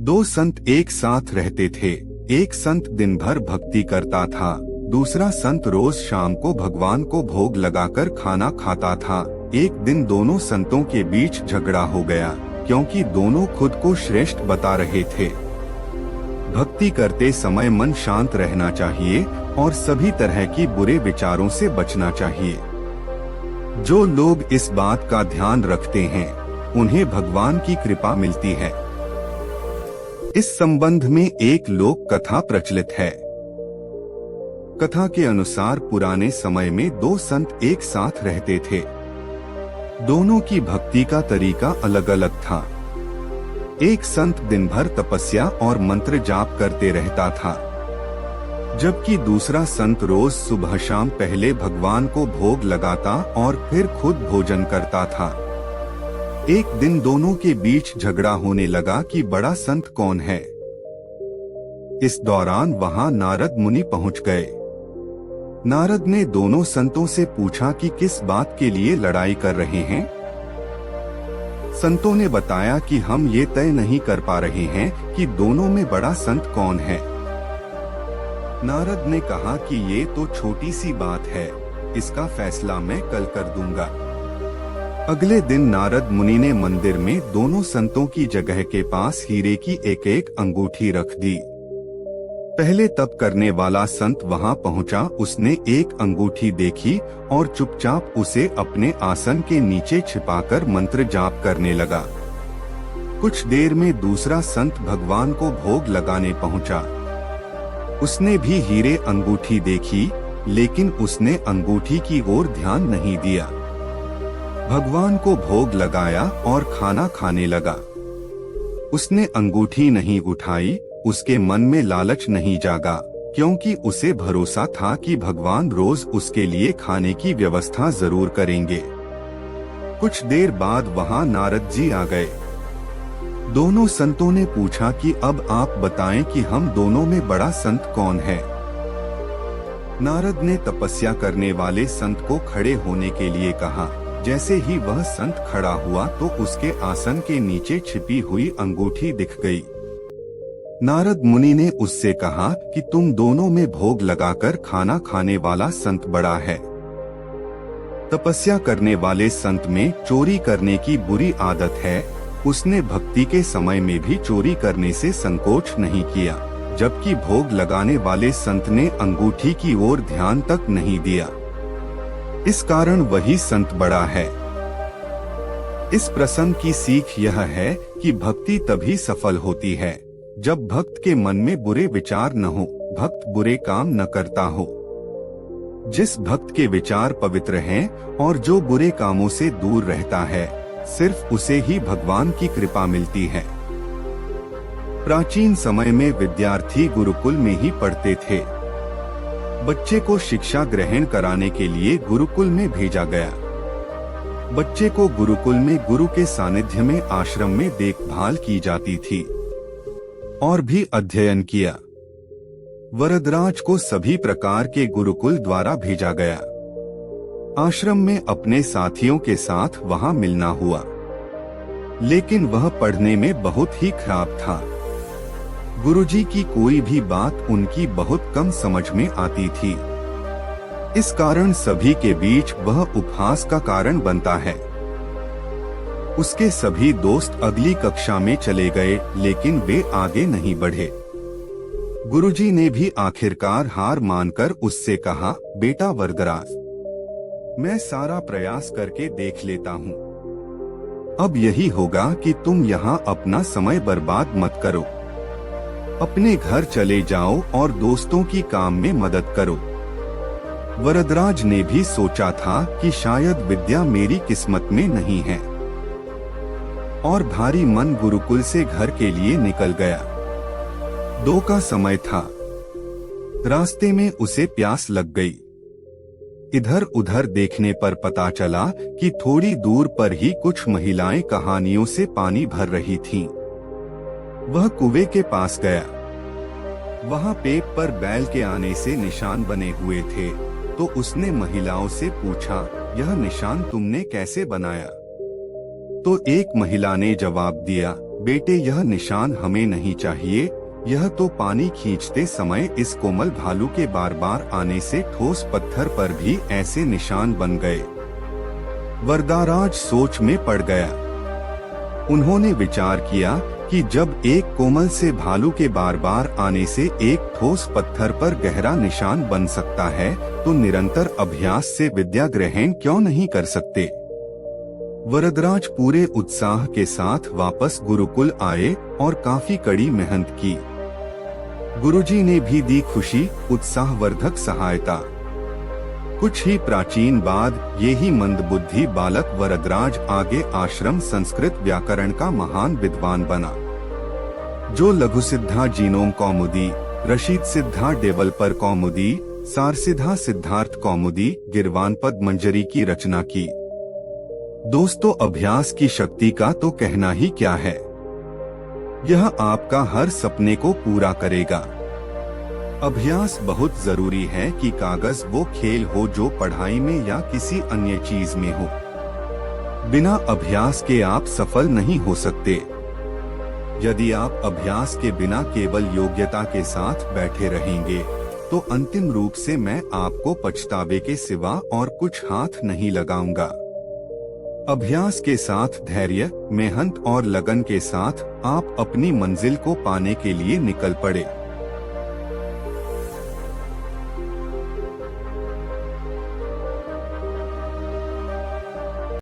दो संत एक साथ रहते थे। एक संत दिन भर भक्ति करता था, दूसरा संत रोज शाम को भगवान को भोग लगाकर खाना खाता था। एक दिन दोनों संतों के बीच झगड़ा हो गया, क्योंकि दोनों खुद को श्रेष्ठ बता रहे थे। भक्ति करते समय मन शांत रहना चाहिए और सभी तरह की बुरे विचारों से बचना चाहिए। जो लोग इस बात का ध्यान रखते हैं, उन्हें भगवान की कृपा मिलती है। इस संबंध में एक लोक कथा प्रचलित है। कथा के अनुसार पुराने समय में दो संत एक साथ रहते थे। दोनों की भक्ति का तरीका अलग अलग था। एक संत दिन भर तपस्या और मंत्र जाप करते रहता था, जबकि दूसरा संत रोज सुबह शाम पहले भगवान को भोग लगाता और फिर खुद भोजन करता था। एक दिन दोनों के बीच झगड़ा होने लगा कि बड़ा संत कौन है। इस दौरान वहां नारद मुनि पहुंच गए। नारद ने दोनों संतों से पूछा कि किस बात के लिए लड़ाई कर रहे हैं। संतों ने बताया कि हम ये तय नहीं कर पा रहे हैं कि दोनों में बड़ा संत कौन है। नारद ने कहा कि ये तो छोटी सी बात है, इसका फैसला मैं कल कर दूंगा। अगले दिन नारद मुनि ने मंदिर में दोनों संतों की जगह के पास हीरे की एक एक अंगूठी रख दी। पहले तप करने वाला संत वहां पहुंचा। उसने एक अंगूठी देखी और चुपचाप उसे अपने आसन के नीचे छिपाकर मंत्र जाप करने लगा। कुछ देर में दूसरा संत भगवान को भोग लगाने पहुंचा। उसने भी हीरे अंगूठी देखी, लेकिन उसने अंगूठी की ओर ध्यान नहीं दिया। भगवान को भोग लगाया और खाना खाने लगा। उसने अंगूठी नहीं उठाई। उसके मन में लालच नहीं जागा, क्योंकि उसे भरोसा था कि भगवान रोज उसके लिए खाने की व्यवस्था जरूर करेंगे। कुछ देर बाद वहां नारद जी आ गए। दोनों संतों ने पूछा कि अब आप बताएं कि हम दोनों में बड़ा संत कौन है। नारद ने तपस्या करने वाले संत को खड़े होने के लिए कहा। जैसे ही वह संत खड़ा हुआ तो उसके आसन के नीचे छिपी हुई अंगूठी दिख गई। नारद मुनि ने उससे कहा कि तुम दोनों में भोग लगाकर खाना खाने वाला संत बड़ा है। तपस्या करने वाले संत में चोरी करने की बुरी आदत है। उसने भक्ति के समय में भी चोरी करने से संकोच नहीं किया, जबकि भोग लगाने वाले संत ने अंगूठी की ओर ध्यान तक नहीं दिया। इस कारण वही संत बड़ा है। इस प्रसंग की सीख यह है कि भक्ति तभी सफल होती है जब भक्त के मन में बुरे विचार न हो, भक्त बुरे काम न करता हो। जिस भक्त के विचार पवित्र हैं और जो बुरे कामों से दूर रहता है, सिर्फ उसे ही भगवान की कृपा मिलती है। प्राचीन समय में विद्यार्थी गुरुकुल में ही पढ़ते थे। बच्चे को शिक्षा ग्रहण कराने के लिए गुरुकुल में भेजा गया। बच्चे को गुरुकुल में गुरु के सानिध्य में आश्रम में देखभाल की जाती थी और भी अध्ययन किया। वरदराज को सभी प्रकार के गुरुकुल द्वारा भेजा गया। आश्रम में अपने साथियों के साथ वहां मिलना हुआ, लेकिन वह पढ़ने में बहुत ही खराब था। गुरुजी की कोई भी बात उनकी बहुत कम समझ में आती थी। इस कारण सभी के बीच वह उपहास का कारण बनता है। उसके सभी दोस्त अगली कक्षा में चले गए, लेकिन वे आगे नहीं बढ़े। गुरुजी ने भी आखिरकार हार मानकर उससे कहा, बेटा वरदराज, मैं सारा प्रयास करके देख लेता हूँ। अब यही होगा कि तुम यहाँ अपना समय बर्बाद मत करो। अपने घर चले जाओ और दोस्तों की काम में मदद करो। वरदराज ने भी सोचा था कि शायद विद्या मेरी किस्मत में नहीं है, और भारी मन गुरुकुल से घर के लिए निकल गया। 2 का समय था। रास्ते में उसे प्यास लग गई। इधर उधर देखने पर पता चला कि थोड़ी दूर पर ही कुछ महिलाएं कहानियों से पानी भर रही थीं। वह कुएं के पास गया। वहां पेप पर बैल के आने से निशान बने हुए थे, तो उसने महिलाओं से पूछा, यह निशान तुमने कैसे बनाया? तो एक महिला ने जवाब दिया, बेटे, यह निशान हमें नहीं चाहिए। यह तो पानी खींचते समय इस कोमल भालू के बार बार आने से ठोस पत्थर पर भी ऐसे निशान बन गए। वरदाराज सोच में पड़ गया। उन्होंने विचार किया कि जब एक कोमल से भालू के बार बार आने से एक ठोस पत्थर पर गहरा निशान बन सकता है, तो निरंतर अभ्यास से विद्या ग्रहण क्यों नहीं कर सकते। वरदराज पूरे उत्साह के साथ वापस गुरुकुल आए और काफी कड़ी मेहनत की। गुरुजी ने भी दी खुशी, उत्साहवर्धक सहायता। कुछ ही प्राचीन बाद यही मंदबुद्धि बालक वरदराज आगे आश्रम संस्कृत व्याकरण का महान विद्वान बना, जो लघुसिद्धा जीनोम कौमुदी, रशीद सिद्धा डेवलपर कौमुदी, सारसिद्धा सिद्धार्थ कौमुदी, गिरवानपद मंजरी की रचना की। दोस्तों, अभ्यास की शक्ति का तो कहना ही क्या है। यह आपका हर सपने को पूरा करेगा। अभ्यास बहुत जरूरी है कि कागज वो खेल हो जो पढ़ाई में या किसी अन्य चीज में हो। बिना अभ्यास के आप सफल नहीं हो सकते। यदि आप अभ्यास के बिना केवल योग्यता के साथ बैठे रहेंगे, तो अंतिम रूप से मैं आपको पछतावे के सिवा और कुछ हाथ नहीं लगाऊंगा। अभ्यास के साथ धैर्य, मेहनत और लगन के साथ आप अपनी मंजिल को पाने के लिए निकल पड़े।